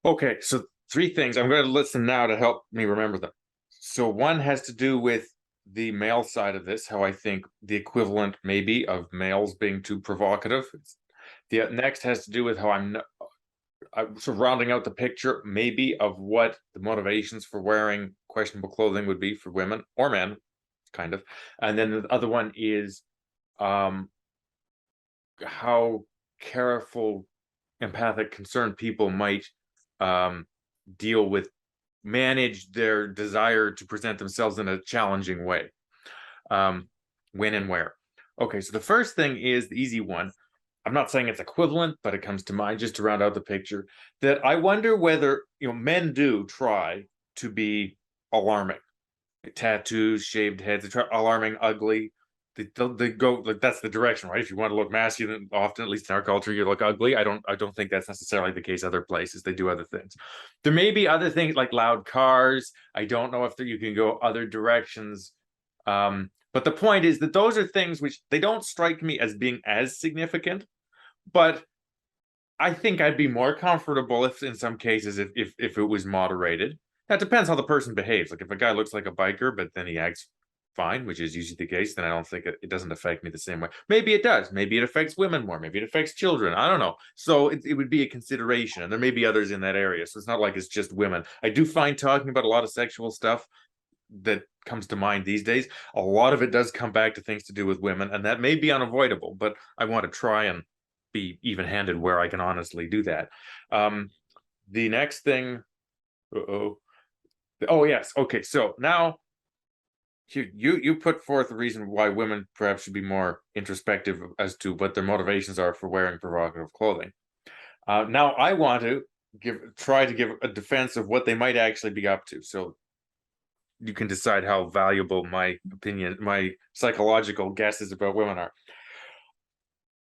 Okay, so three things. I'm going to list them now to help me remember them. So one has to do with the male side of this, how I think the equivalent maybe of males being too provocative. The next has to do with how I'm sort of rounding out the picture, maybe of what the motivations for wearing questionable clothing would be for women or men, kind of. And then the other one is um, how careful, empathic, concerned people might um, deal with, manage their desire to present themselves in a challenging way. When and where. Okay, so the first thing is the easy one. I'm not saying it's equivalent, but it comes to mind just to round out the picture. That I wonder whether men do try to be alarming, tattoos, shaved heads, they try alarming, ugly. They go like that's the direction, right? If you want to look masculine, often, at least in our culture, you look ugly. I don't think that's necessarily the case. Other places they do other things. There may be other things like loud cars. I don't know if you can go other directions. But the point is that those are things which they don't strike me as being as significant. But I think I'd be more comfortable if, in some cases, if it was moderated. That depends how the person behaves. Like if a guy looks like a biker, but then he acts fine, which is usually the case, then I don't think it doesn't affect me the same way. Maybe it does. Maybe it affects women more. Maybe it affects children. I don't know. So it would be a consideration, and there may be others in that area. So it's not like it's just women. I do find talking about a lot of sexual stuff that comes to mind these days. A lot of it does come back to things to do with women, and that may be unavoidable. But I want to try and be even-handed where I can honestly do that. The next thing, oh yes, okay. So now you put forth a reason why women perhaps should be more introspective as to what their motivations are for wearing provocative clothing. Now I want to try to give a defense of what they might actually be up to. So you can decide how valuable my opinion, my psychological guesses about women are.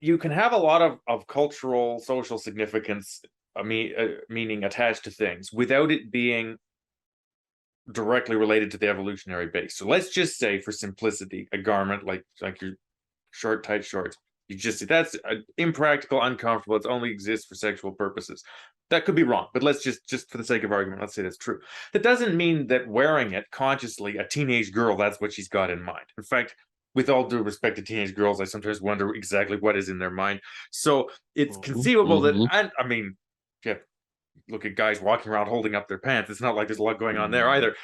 You can have a lot of cultural, social significance, meaning attached to things, without it being directly related to the evolutionary base. So let's just say, for simplicity, a garment like your short, tight shorts. You just say that's impractical, uncomfortable. It only exists for sexual purposes. That could be wrong, but let's just for the sake of argument, let's say that's true. That doesn't mean that wearing it consciously, a teenage girl, that's what she's got in mind. In fact, with all due respect to teenage girls, I sometimes wonder exactly what is in their mind. So it's conceivable that, Mm-hmm. and I mean, yeah, look at guys walking around holding up their pants. It's not like there's a lot going on there either.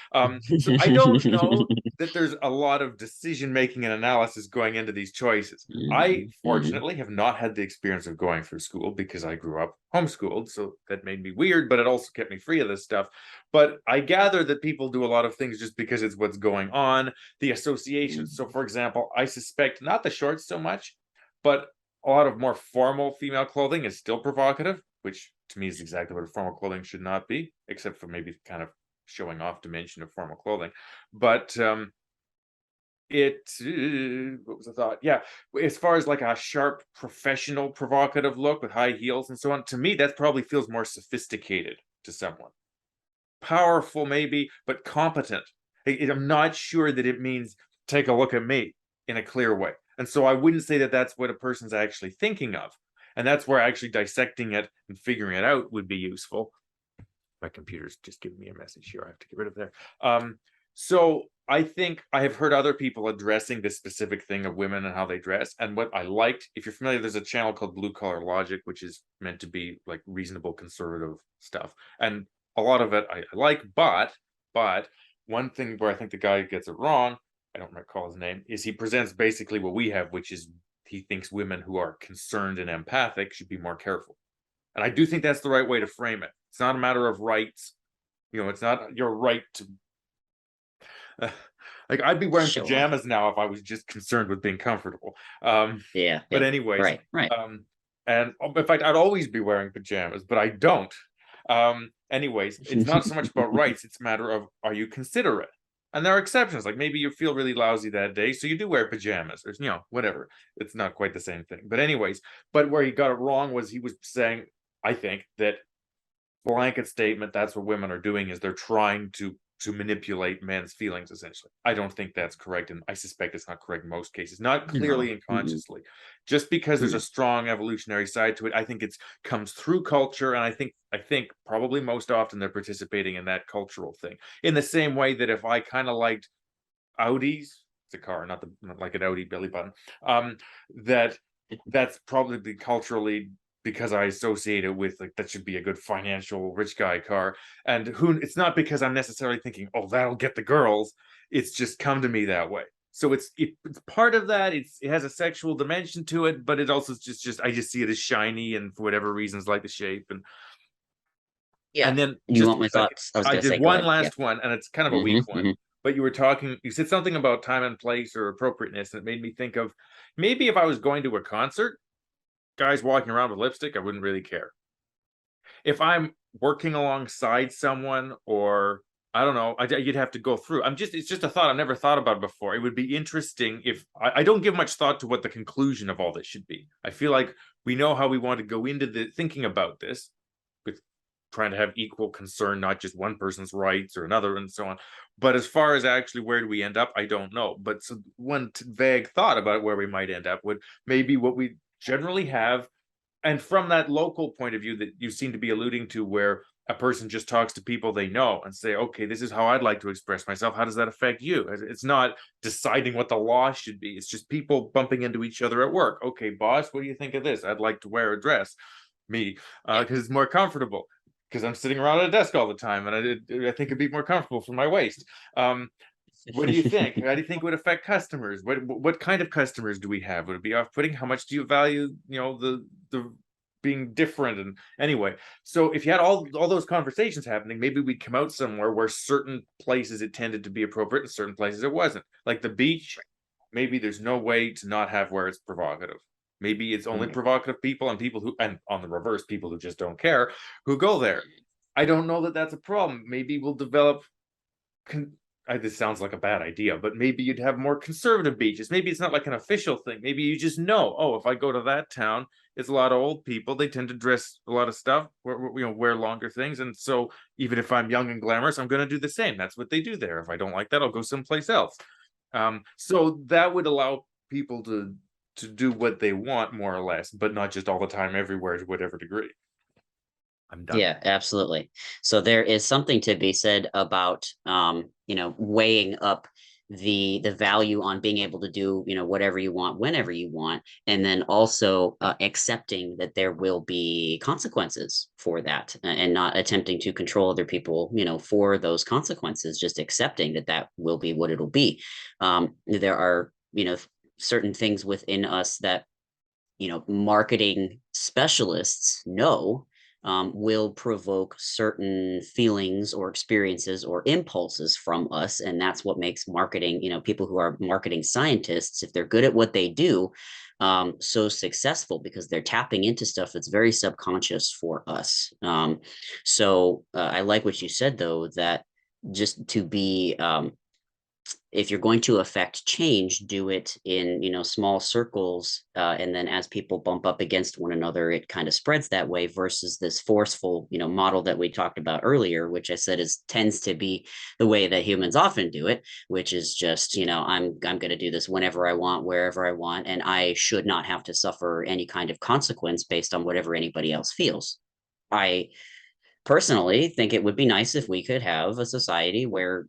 So I don't know that there's a lot of decision making and analysis going into these choices. I Mm-hmm. fortunately have not had the experience of going through school because I grew up homeschooled, so that made me weird, but it also kept me free of this stuff. But I gather that people do a lot of things just because it's what's going on, the associations. So, for example, I suspect not the shorts so much, but a lot of more formal female clothing is still provocative, which to me is exactly what formal clothing should not be, except for maybe kind of showing off dimension of formal clothing. But what was the thought? Yeah, as far as like a sharp, professional, provocative look with high heels and so on, to me that probably feels more sophisticated to someone. Powerful, maybe, but competent. I'm not sure that it means take a look at me in a clear way. And so I wouldn't say that that's what a person's actually thinking of. And that's where actually dissecting it and figuring it out would be useful. My computer's just giving me a message here. I have to get rid of there. So I think I have heard other people addressing this specific thing of women and how they dress. And what I liked, if you're familiar, there's a channel called Blue Collar Logic, which is meant to be like reasonable conservative stuff. And a lot of it I like, but one thing where I think the guy gets it wrong, I don't recall his name, is he presents basically what we have, which is he thinks women who are concerned and empathic should be more careful. And I do think that's the right way to frame it. It's not a matter of rights. It's not your right to like I'd be wearing Sure. pajamas now if I was just concerned with being comfortable. Um, Yeah. but Yeah. anyways, Right. Right. and in fact, I'd always be wearing pajamas, but I don't. Anyways, it's not so much about rights; it's a matter of are you considerate? And there are exceptions, like maybe you feel really lousy that day, so you do wear pajamas, or whatever. It's not quite the same thing, but anyways, but where he got it wrong was he was saying, I think that blanket statement that's what women are doing is they're trying to to manipulate men's feelings, essentially. I don't think that's correct, and I suspect it's not correct in most cases, not clearly No. and consciously. Just because there's a Mm. strong evolutionary side to it, I think it's comes through culture, and I think probably most often they're participating in that cultural thing. In the same way that if I kind of liked Audis, it's a car, not like an Audi belly button, that that's probably culturally because I associate it with like that should be a good financial rich guy car. And who it's not because I'm necessarily thinking, oh, that'll get the girls. It's just come to me that way. So it's part of that. It has a sexual dimension to it, but it also is just I just see it as shiny and for whatever reasons like the shape. Yeah. And then You just want my a second, thoughts? I was I gonna did say, go one ahead. Yeah. last one, and it's kind of a weak one. Hmm. But you said something about time and place or appropriateness, and it made me think of maybe if I was going to a concert, guys walking around with lipstick, I wouldn't really care. If I'm working alongside someone, or I don't know, you'd have to go through. It's just a thought I've never thought about before. It would be interesting if I don't give much thought to what the conclusion of all this should be. I feel like we know how we want to go into the thinking about this, with trying to have equal concern, not just one person's rights or another, and so on. But as far as actually where do we end up, I don't know. But so one vague thought about where we might end up would maybe what we generally have, and from that local point of view that you seem to be alluding to, where a person just talks to people they know and say, okay, this is how I'd like to express myself. How does that affect you? It's not deciding what the law should be. It's just people bumping into each other at work. Okay, boss, what do you think of this? I'd like to wear a dress. Me, Yeah. because it's more comfortable. Because I'm sitting around at a desk all the time, and I think it'd be more comfortable for my waist. Um, what do you think? How do you think it would affect customers? What kind of customers do we have? Would it be off-putting? How much do you value, the being different? And anyway, so if you had all those conversations happening, maybe we'd come out somewhere where certain places it tended to be appropriate and certain places it wasn't. Like the beach, maybe there's no way to not have where it's provocative. Maybe it's only Mhm. provocative people and people who, and on the reverse, people who just don't care, who go there. I don't know that that's a problem. Maybe we'll develop con- this sounds like a bad idea, but maybe you'd have more conservative beaches. Maybe it's not like an official thing. Maybe you just know, oh, if I go to that town, it's a lot of old people. They tend to dress a lot of stuff, wear longer things. And so even if I'm young and glamorous, I'm going to do the same. That's what they do there. If I don't like that, I'll go someplace else. So that would allow people to do what they want, more or less, but not just all the time, everywhere, to whatever degree. I'm done. Yeah, absolutely. So there is something to be said about weighing up the value on being able to do, whatever you want whenever you want, and then also accepting that there will be consequences for that, and not attempting to control other people, for those consequences, just accepting that that will be what it'll be. There are, certain things within us that marketing specialists know will provoke certain feelings or experiences or impulses from us. And that's what makes marketing, people who are marketing scientists, if they're good at what they do, so successful, because they're tapping into stuff that's very subconscious for us. I like what you said, though, that just to be if you're going to affect change, do it in small circles, and then as people bump up against one another, it kind of spreads that way. Versus this forceful model that we talked about earlier, which I said is tends to be the way that humans often do it, which is just I'm going to do this whenever I want, wherever I want, and I should not have to suffer any kind of consequence based on whatever anybody else feels. I personally think it would be nice if we could have a society where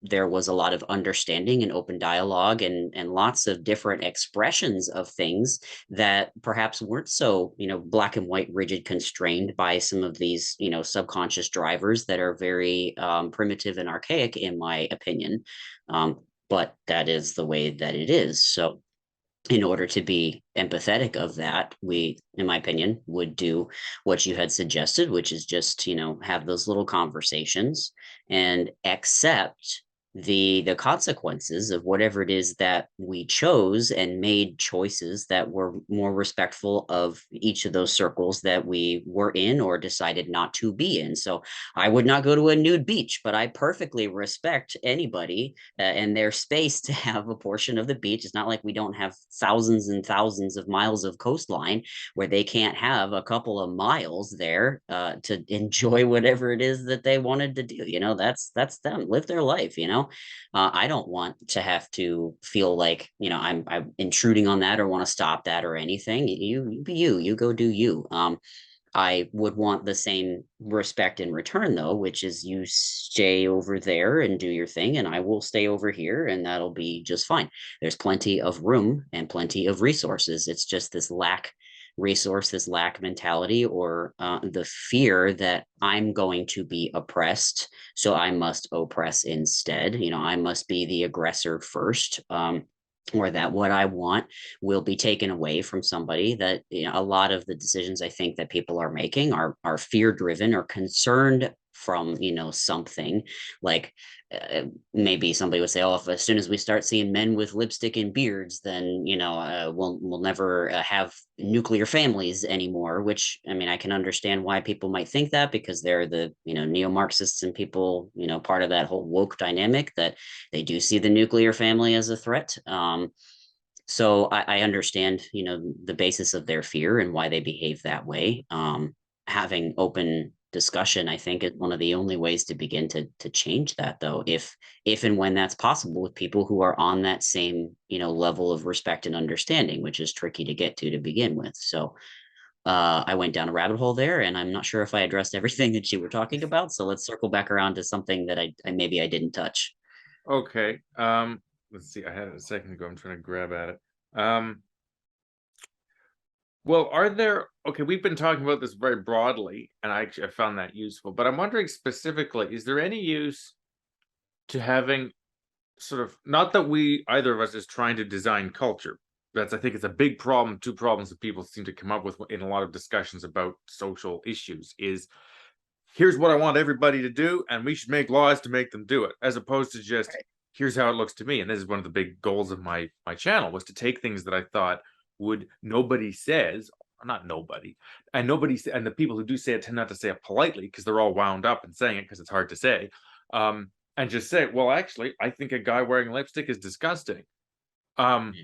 there was a lot of understanding and open dialogue, and lots of different expressions of things that perhaps weren't so black and white, rigid, constrained by some of these subconscious drivers that are very primitive and archaic, in my opinion. But that is the way that it is. So in order to be empathetic of that, we, in my opinion, would do what you had suggested, which is just have those little conversations and accept the consequences of whatever it is that we chose, and made choices that were more respectful of each of those circles that we were in or decided not to be in. So I would not go to a nude beach, but I perfectly respect anybody and their space to have a portion of the beach. It's not like we don't have thousands and thousands of miles of coastline where they can't have a couple of miles there to enjoy whatever it is that they wanted to do. That's them, live their life. I don't want to have to feel like, I'm intruding on that or want to stop that or anything. You be you go do you. I would want the same respect in return, though, which is you stay over there and do your thing, and I will stay over here, and that'll be just fine. There's plenty of room and plenty of resources. It's just this this lack mentality, or the fear that I'm going to be oppressed, so I must oppress instead. I must be the aggressor first. Or that what I want will be taken away from somebody. That a lot of the decisions I think that people are making are fear driven or concerned from something like maybe somebody would say, oh, if as soon as we start seeing men with lipstick and beards, then we'll never have nuclear families anymore. Which, I mean, I can understand why people might think that, because they're the neo-Marxists and people part of that whole woke dynamic, that they do see the nuclear family as a threat. So I understand the basis of their fear and why they behave that way. Having open discussion, I think, is one of the only ways to begin to change that, though, if and when that's possible with people who are on that same level of respect and understanding, which is tricky to get to begin with. So I went down a rabbit hole there, and I'm not sure if I addressed everything that you were talking about. So let's circle back around to something that I maybe I didn't touch. Okay. Let's see. I had it a second ago. I'm trying to grab at it. Well, okay, we've been talking about this very broadly, and I found that useful, but I'm wondering specifically, is there any use to having sort of, not that either of us is trying to design culture. I think it's a big problem, two problems that people seem to come up with in a lot of discussions about social issues is, here's what I want everybody to do, and we should make laws to make them do it, as opposed to just, here's how it looks to me. And this is one of the big goals of my channel, was to take things that I thought nobody says, not nobody, and and the people who do say it tend not to say it politely because they're all wound up and saying it because it's hard to say, and just say, well, actually, I think a guy wearing lipstick is disgusting. I'm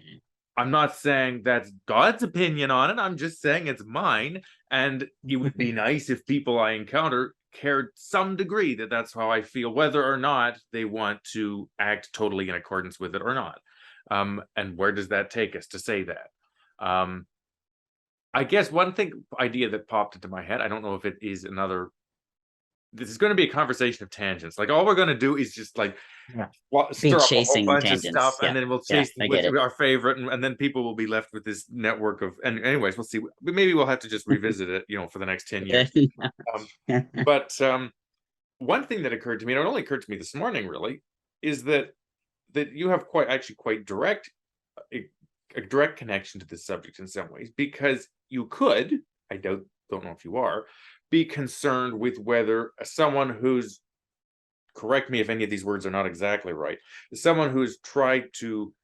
not saying that's God's opinion on it. I'm just saying it's mine. And it would be nice if people I encounter cared some degree that that's how I feel, whether or not they want to act totally in accordance with it or not. And where does that take us to say that? I guess one idea that popped into my head, I don't know if it is this is going to be a conversation of tangents. Like, all we're going to do is just like stir up a whole bunch of stuff, and then we'll chase with our favorite, and then people will be left with this network of. And anyways, we'll see. Maybe we'll have to just revisit it, for the next 10 years. But one thing that occurred to me, and it only occurred to me this morning, really, is that you have quite direct a direct connection to this subject in some ways, because you could, don't know if you are, be concerned with whether someone who's, correct me if any of these words are not exactly right, someone who's tried to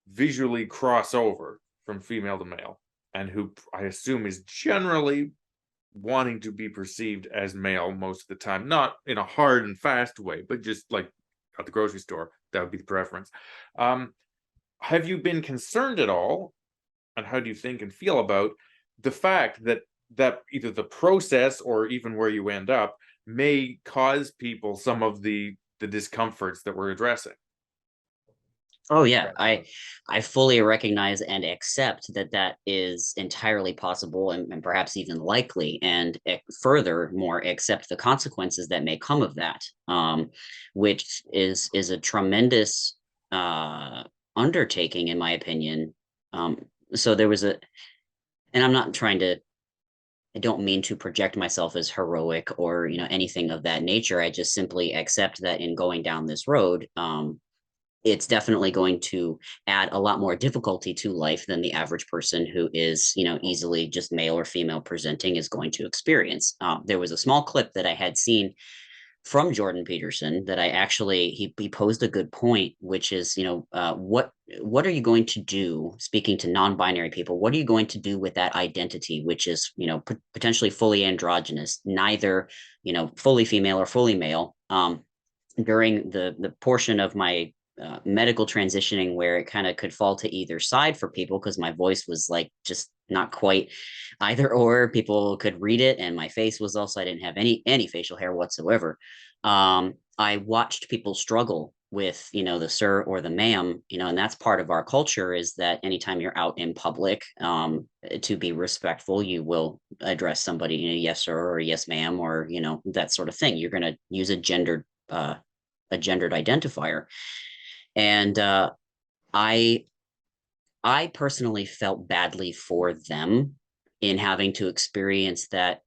visually cross over from female to male, and who I assume is generally wanting to be perceived as male most of the time, not in a hard and fast way, but just like at the grocery store, that would be the preference. Have you been concerned at all, and how do you think and feel about the fact that either the process or even where you end up may cause people some of the discomforts that we're addressing? Oh yeah, I fully recognize and accept that is entirely possible, and perhaps even likely, and furthermore accept the consequences that may come of that, which is a tremendous undertaking, in my opinion. So there was and I'm not trying to, I don't mean to project myself as heroic or anything of that nature. I just simply accept that in going down this road, it's definitely going to add a lot more difficulty to life than the average person who is easily just male or female presenting is going to experience. There was a small clip that I had seen from Jordan Peterson that I actually he posed a good point, which is, what are you going to do? Speaking to non-binary people, what are you going to do with that identity, which is, potentially fully androgynous, neither, fully female or fully male. During the portion of my medical transitioning where it kind of could fall to either side for people because my voice was like just not quite either or. People could read it, and my face was also, I didn't have any facial hair whatsoever. I watched people struggle with, the sir or the ma'am, and that's part of our culture, is that anytime you're out in public, to be respectful, you will address somebody, yes sir or yes ma'am, or that sort of thing. You're going to use a gendered identifier. And I I personally felt badly for them in having to experience that,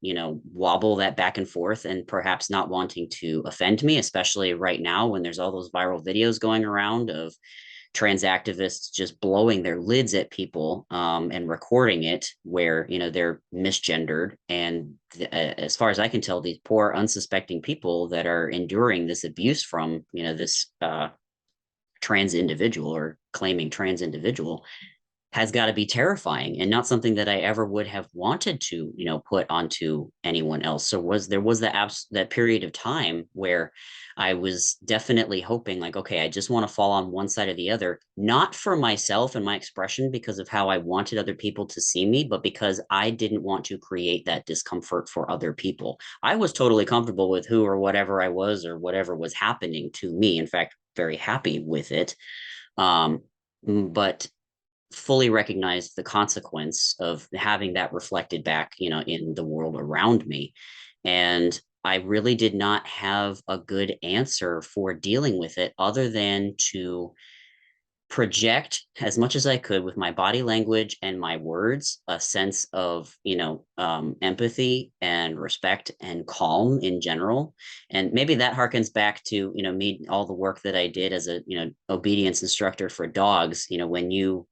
wobble, that back and forth, and perhaps not wanting to offend me, especially right now when there's all those viral videos going around of trans activists just blowing their lids at people, and recording it where, they're misgendered. And as far as I can tell, these poor unsuspecting people that are enduring this abuse from, this trans individual, or claiming trans individual, has got to be terrifying, and not something that I ever would have wanted to, put onto anyone else. So there was that period of time where I was definitely hoping, like, okay, I just want to fall on one side or the other, not for myself and my expression because of how I wanted other people to see me, but because I didn't want to create that discomfort for other people. I was totally comfortable with who or whatever I was, or whatever was happening to me. In fact, very happy with it. But fully recognized the consequence of having that reflected back, in the world around me. And I really did not have a good answer for dealing with it, other than to project as much as I could with my body language and my words a sense of, empathy and respect and calm in general. And maybe that harkens back to, me, all the work that I did as a, obedience instructor for dogs. When you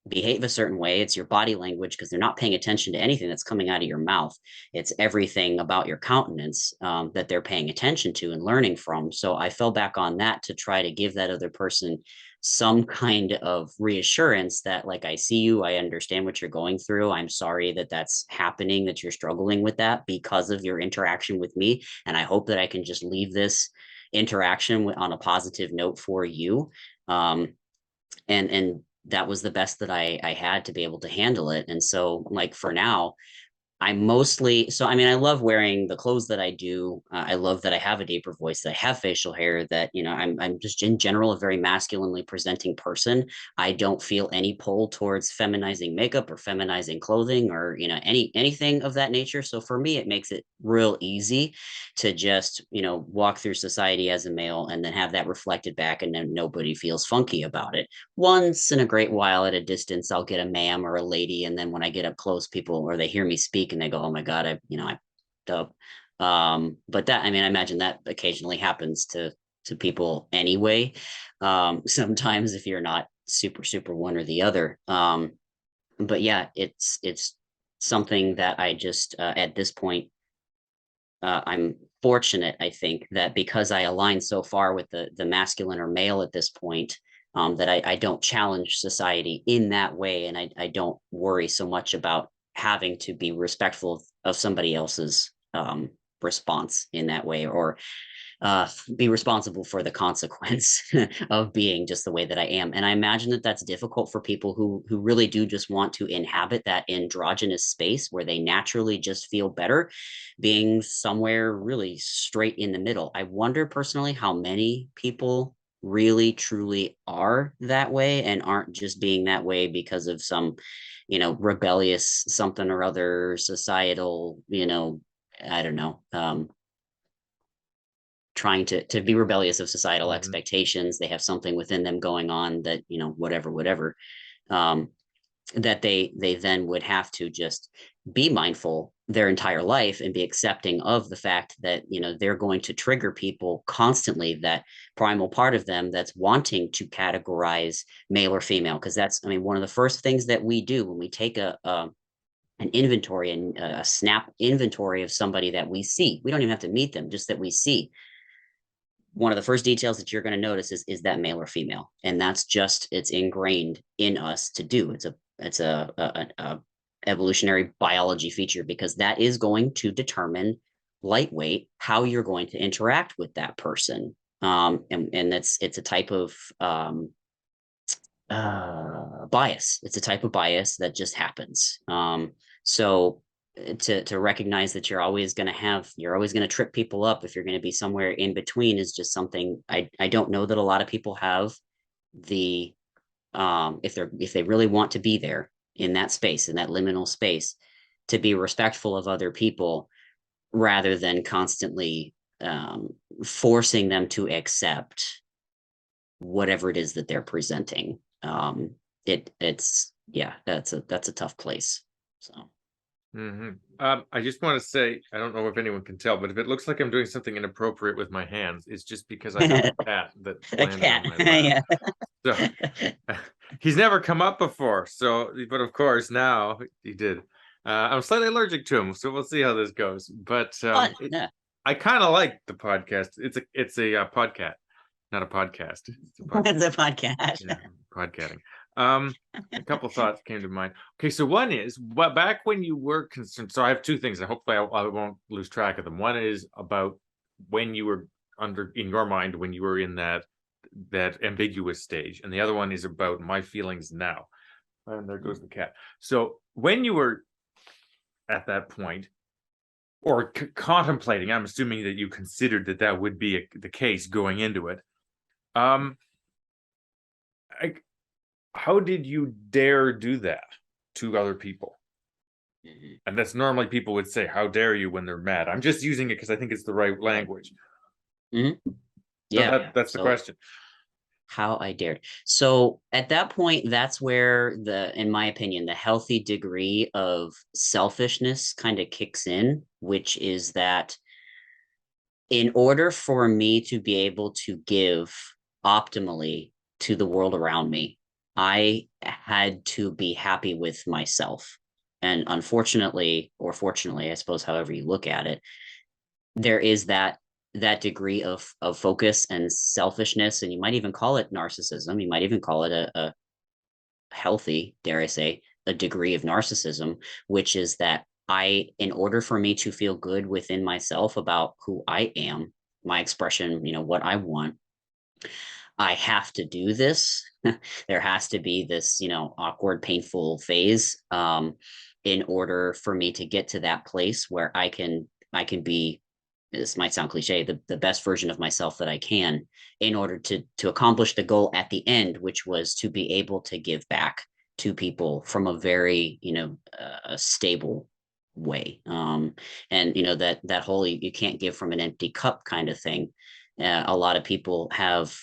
behave a certain way, it's your body language, because they're not paying attention to anything that's coming out of your mouth. It's everything about your countenance, that they're paying attention to and learning from. So I fell back on that to try to give that other person some kind of reassurance that, like, I see you, I understand what you're going through, I'm sorry that that's happening, that you're struggling with that because of your interaction with me, and I hope that I can just leave this interaction on a positive note for you. And that was the best that I had to be able to handle it. And so, like, for now, I mean, I love wearing the clothes that I do. I love that I have a deeper voice, that I have facial hair, that, I'm just in general a very masculinely presenting person. I don't feel any pull towards feminizing makeup or feminizing clothing, or, anything of that nature. So for me, it makes it real easy to just, walk through society as a male, and then have that reflected back, and then nobody feels funky about it. Once in a great while at a distance, I'll get a ma'am or a lady, and then when I get up close, people, or they hear me speak and they go, oh my god, I dub. But that, I mean, I imagine that occasionally happens to people anyway, sometimes, if you're not super one or the other. But yeah, it's something that I just, at this point, I'm fortunate, I think, that because I align so far with the masculine or male at this point, that I don't challenge society in that way, and I don't worry so much about having to be respectful of somebody else's, response in that way, or be responsible for the consequence of being just the way that I am. And I imagine that that's difficult for people who really do just want to inhabit that androgynous space where they naturally just feel better being somewhere really straight in the middle. I wonder personally how many people really truly are that way, and aren't just being that way because of some, rebellious something or other societal, I don't know, trying to be rebellious of societal Mhm. expectations. They have something within them going on that, whatever, um, that they then would have to just be mindful their entire life, and be accepting of the fact that, they're going to trigger people constantly, that primal part of them that's wanting to categorize male or female. Because that's, I mean, one of the first things that we do when we take an inventory, and a snap inventory of somebody that we see. We don't even have to meet them, just that we see. one of the first details that you're going to notice is that male or female, and that's just, it's ingrained in us to do. It's a evolutionary biology feature, because that is going to determine lightweight how you're going to interact with that person. And it's a type of bias. It's a type of bias that just happens. So to recognize that you're always going to trip people up if you're going to be somewhere in between is just something I don't know that a lot of people have the if they really want to be there in that space, in that liminal space, to be respectful of other people rather than constantly forcing them to accept whatever it is that they're presenting. It's yeah, that's a tough place. So I just want to say, I don't know if anyone can tell, but if it looks like I'm doing something inappropriate with my hands, it's just because I have a cat that a landed cat, on my lap. yeah. So he's never come up before. So, but of course now he did. I'm slightly allergic to him, so we'll see how this goes. But Yeah. I kind of like the podcast. It's a podcat, not a podcast. It's a podcast. It's a podcast. Yeah, podcatting. A couple thoughts came to mind. Okay, so one is, back when you were concerned. So I have two things, and hopefully I won't lose track of them. One is about when you were in your mind when you were in that ambiguous stage, and the other one is about my feelings now. And there goes the cat. So when you were at that point, or contemplating, I'm assuming that you considered that would be the case going into it. How did you dare do that to other people? And that's normally people would say, how dare you, when they're mad. I'm just using it because I think it's the right language. Mm-hmm. Yeah. So that's the question. How I dared. So at that point, that's where in my opinion, the healthy degree of selfishness kind of kicks in, which is that in order for me to be able to give optimally to the world around me, I had to be happy with myself. And unfortunately, or fortunately, I suppose, however you look at it, there is that degree of focus and selfishness, and you might even call it narcissism. You might even call it a healthy, dare I say, a degree of narcissism, which is that in order for me to feel good within myself about who I am, my expression, what I want, I have to do this. There has to be this, awkward, painful phase in order for me to get to that place where I can be, this might sound cliche, the best version of myself that I can, in order to accomplish the goal at the end, which was to be able to give back to people from a very, stable way. And that whole, you can't give from an empty cup kind of thing. A lot of people have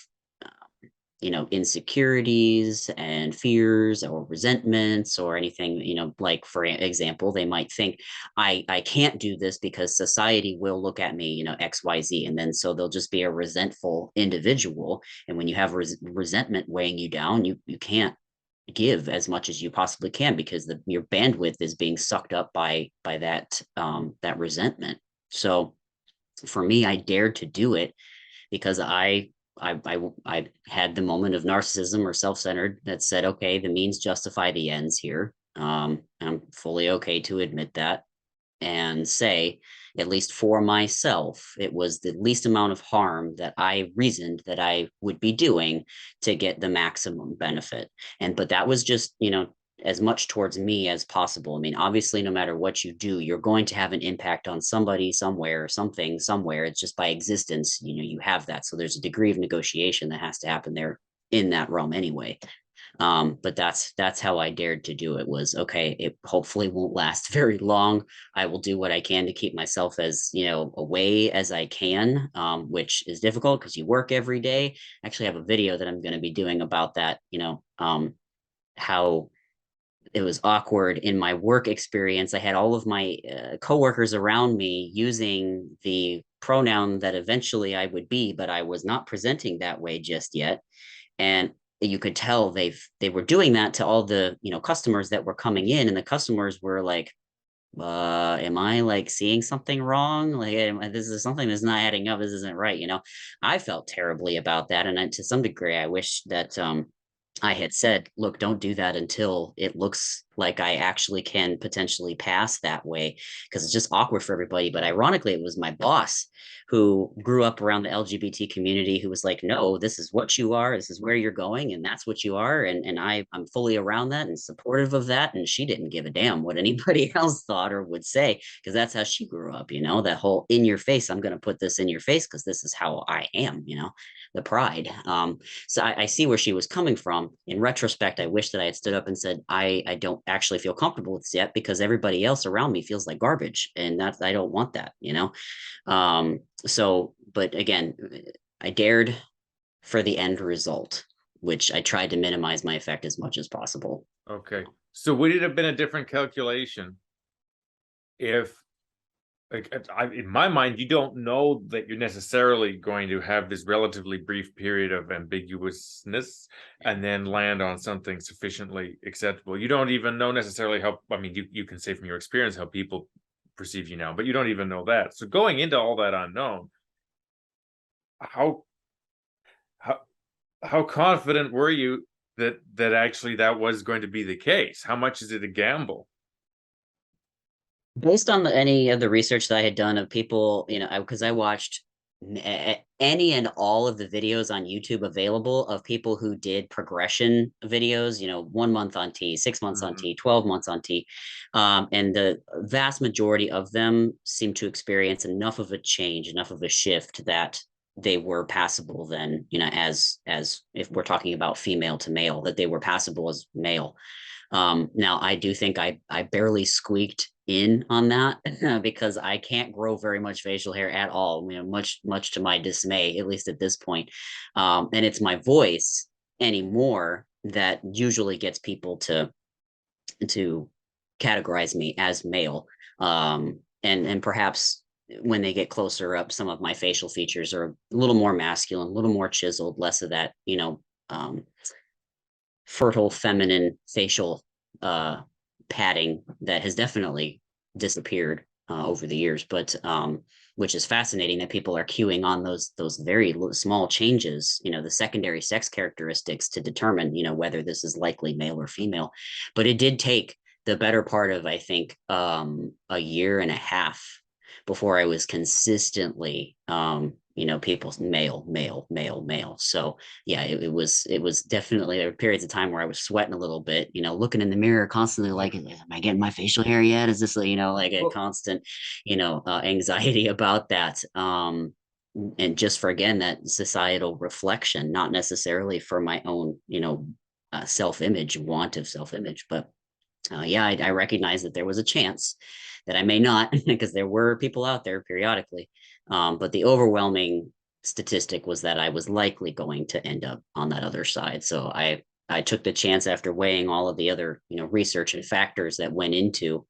insecurities and fears or resentments or anything, like, for example, they might think, I can't do this because society will look at me, XYZ. And then so they'll just be a resentful individual. And when you have resentment weighing you down, you can't give as much as you possibly can, because your bandwidth is being sucked up by that resentment. So for me, I dared to do it because I had the moment of narcissism or self-centered that said, okay, the means justify the ends here. I'm fully okay to admit that and say, at least for myself, it was the least amount of harm that I reasoned that I would be doing to get the maximum benefit. But that was just, as much towards me as possible. I mean, obviously, no matter what you do, you're going to have an impact on somebody, somewhere, something, somewhere. It's just by existence, you have that. So there's a degree of negotiation that has to happen there in that realm anyway. But that's how I dared to do it. Was okay, it hopefully won't last very long. I will do what I can to keep myself as away as I can, which is difficult because you work every day. I actually have a video that I'm going to be doing about that, how it was awkward in my work experience. I had all of my coworkers around me using the pronoun that eventually I would be, but I was not presenting that way just yet. And you could tell they were doing that to all the customers that were coming in, and the customers were like, am I like seeing something wrong? Like, this is something that's not adding up. This isn't right. I felt terribly about that. And to some degree, I wish that I had said, look, don't do that until it looks like I actually can potentially pass that way, because it's just awkward for everybody. But ironically, it was my boss who grew up around the LGBT community who was like, no, this is what you are, this is where you're going, and that's what you are. And I'm fully around that and supportive of that. And she didn't give a damn what anybody else thought or would say, because that's how she grew up, that whole in your face, I'm going to put this in your face because this is how I am, the pride. So I see where she was coming from. In retrospect, I wish that I had stood up and said, I don't actually feel comfortable with this yet because everybody else around me feels like garbage. And that's, I don't want that. But again, I dared for the end result, which I tried to minimize my effect as much as possible. Okay. So would it have been a different calculation if, like, in my mind, you don't know that you're necessarily going to have this relatively brief period of ambiguousness and then land on something sufficiently acceptable. You don't even know necessarily how, I mean, you can say from your experience how people perceive you now, but you don't even know that. So going into all that unknown, how how how confident were you that actually that was going to be the case? How much is it a gamble? Based on any of the research that I had done of people, because I watched any and all of the videos on YouTube available of people who did progression videos, 1 month on T, 6 months on Mhm. T, 12 months on T. And the vast majority of them seem to experience enough of a change, enough of a shift that they were passable then, as if we're talking about female to male, that they were passable as male. Now I do think I barely squeaked in on that because I can't grow very much facial hair at all, much to my dismay, at least at this point. And it's my voice anymore that usually gets people to categorize me as male. And perhaps when they get closer up, some of my facial features are a little more masculine, a little more chiseled, less of that, fertile feminine facial uh, padding that has definitely disappeared over the years, but which is fascinating that people are queuing on those very small changes, the secondary sex characteristics to determine, whether this is likely male or female. But it did take the better part of, I think, a year and a half before I was consistently, people's male, male, male, male. So yeah, it was definitely, there were periods of time where I was sweating a little bit, looking in the mirror constantly, like, am I getting my facial hair yet? Is this, like a Well, constant, anxiety about that. And just for, again, that societal reflection, not necessarily for my own, self-image, want of self-image, but yeah, I recognize that there was a chance that I may not, because there were people out there periodically. But the overwhelming statistic was that I was likely going to end up on that other side. So I took the chance after weighing all of the other, research and factors that went into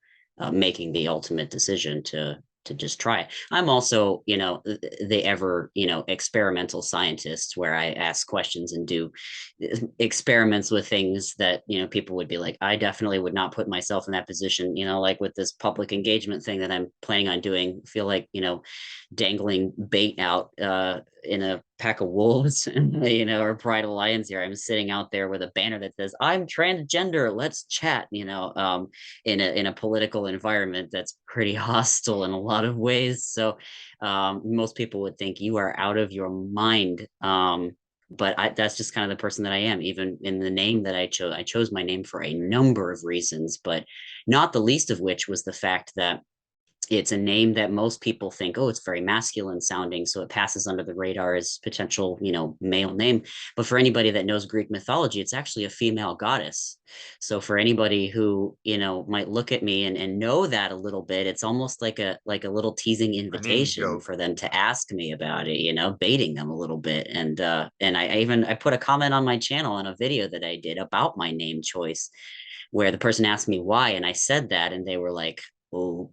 making the ultimate decision to just try it. I'm also, the ever, experimental scientist, where I ask questions and do experiments with things that, people would be like, I definitely would not put myself in that position, like with this public engagement thing that I'm planning on doing. Feel like, dangling bait out in a pack of wolves, or pride of lions here. I'm sitting out there with a banner that says, I'm transgender, let's chat, in a political environment that's pretty hostile in a lot of ways. So most people would think you are out of your mind. But that's just kind of the person that I am. Even in the name that I chose my name for a number of reasons, but not the least of which was the fact that it's a name that most people think, oh, it's very masculine sounding, so it passes under the radar as potential, male name. But for anybody that knows Greek mythology, it's actually a female goddess. So for anybody who, might look at me and know that a little bit, it's almost like a little teasing an in invitation joke. for them to ask me about it, baiting them a little bit. And I put a comment on my channel in a video that I did about my name choice, where the person asked me why, and I said that, and they were like, oh,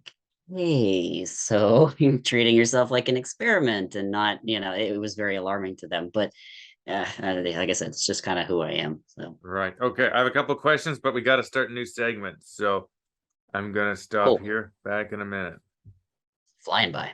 hey, so you're treating yourself like an experiment and not, it was very alarming to them. But like I said, it's just kind of who I am. So Right. Okay. I have a couple of questions, but we got to start a new segment. So I'm gonna stop Cool. here. Back in a minute. Flying by.